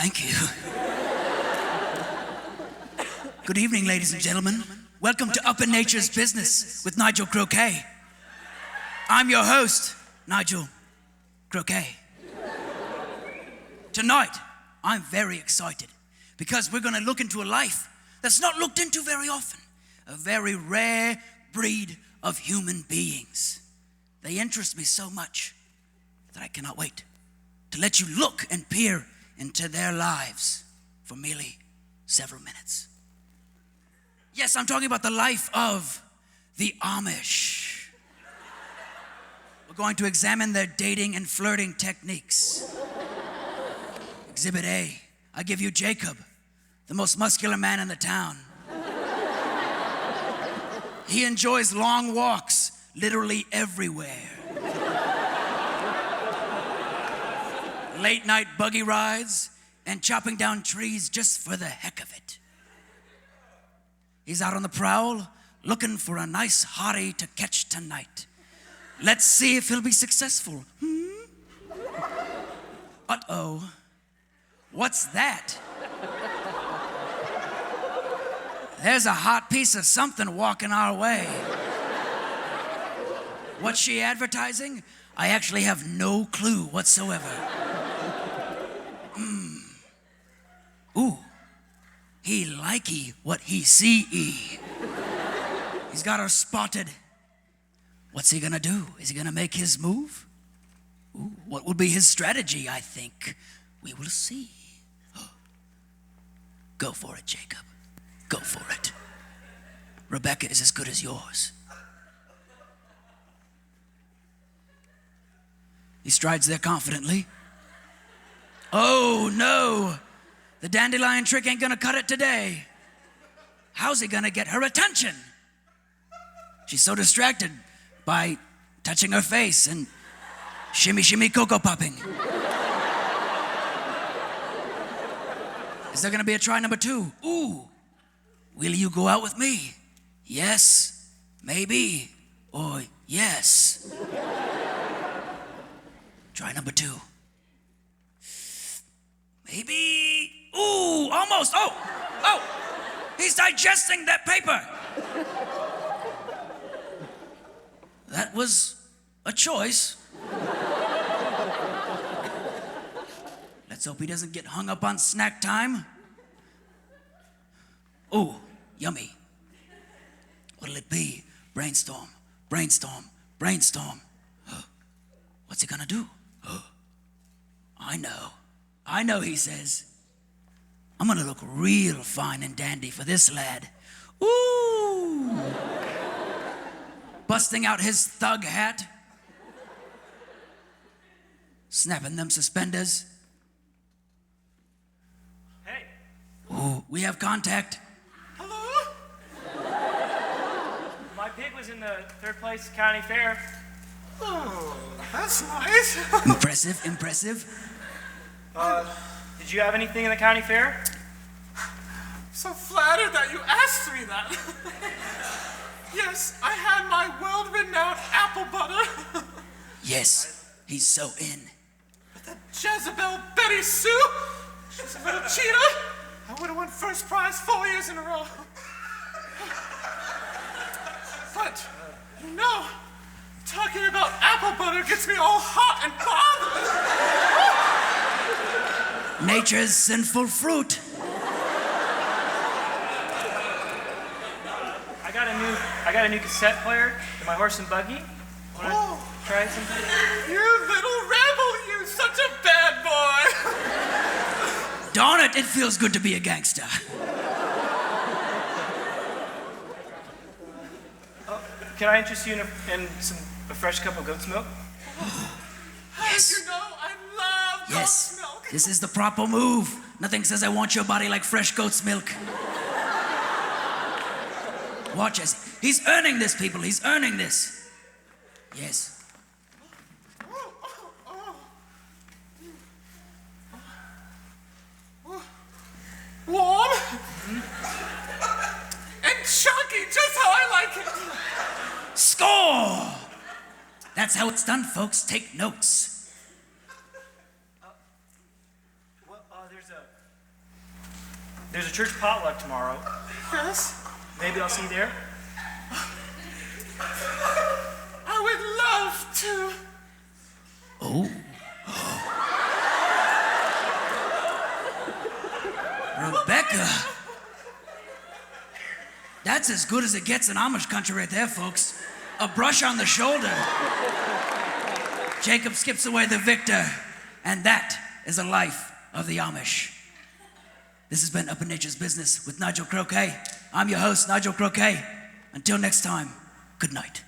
Thank you. Good evening, ladies and gentlemen. Welcome to Up in Nature's Business with Nigel Croquet. I'm your host, Nigel Croquet. Tonight, I'm very excited because we're going to look into a life that's not looked into very often. A very rare breed of human beings. They interest me so much that I cannot wait to let you look and peer into their lives for merely several minutes. Yes, I'm talking about the life of the Amish. We're going to examine their dating and flirting techniques. Exhibit A, I give you Jacob, the most muscular man in the town. He enjoys long walks, literally everywhere. Late night buggy rides and chopping down trees just for the heck of it. He's out on the prowl, looking for a nice hottie to catch tonight. Let's see if he'll be successful. Uh-oh. What's that? There's a hot piece of something walking our way. What's she advertising? I actually have no clue whatsoever. Ooh. He likey what he see-y. He's got her spotted. What's he gonna do? Is he gonna make his move? Ooh, what will be his strategy, I think? We will see. Go for it, Jacob. Go for it. Rebecca is as good as yours. He strides there confidently. Oh, no. The dandelion trick ain't gonna cut it today. How's he gonna get her attention? She's so distracted by touching her face and shimmy, shimmy, cocoa popping. Is there gonna be a try number 2? Ooh, will you go out with me? Yes, maybe, or yes. Try number 2. Maybe. Ooh, almost. Oh, he's digesting that paper. That was a choice. Let's hope he doesn't get hung up on snack time. Ooh, yummy. What'll it be? Brainstorm, brainstorm, brainstorm. What's he gonna do? I know, he says. I'm gonna look real fine and dandy for this lad. Ooh. Busting out his thug hat. Snapping them suspenders. Hey. Ooh, we have contact. Hello? My pig was in the 3rd place county fair. Oh, that's nice. Impressive. Did you have anything in the county fair? So flattered that you asked me that. Yes, I had my world-renowned apple butter. Yes, he's so in. But that Jezebel Betty Sue, she's a little cheater. I would have won first prize 4 years in a row. But, talking about apple butter gets me all hot and bothered. Nature's sinful fruit. I got a new cassette player in my horse and buggy. Wanna try something? You little rebel, you such a bad boy. Darn it, it feels good to be a gangster. Can I interest you in a fresh cup of goat's milk? Yes. You know, I love goat's milk. This is the proper move. Nothing says I want your body like fresh goat's milk. Watch us. He's earning this, people. He's earning this. Yes. Warm and chunky, just how I like it. Score! That's how it's done, folks. Take notes. There's a There's a church potluck tomorrow. Yes? Maybe I'll see you there. I would love to. Oh. Rebecca. That's as good as it gets in Amish country right there, folks. A brush on the shoulder. Jacob skips away the victor. And that is the life of the Amish. This has been Up in Nature's Business with Nigel Croquet. I'm your host, Nigel Croquet. Until next time, good night.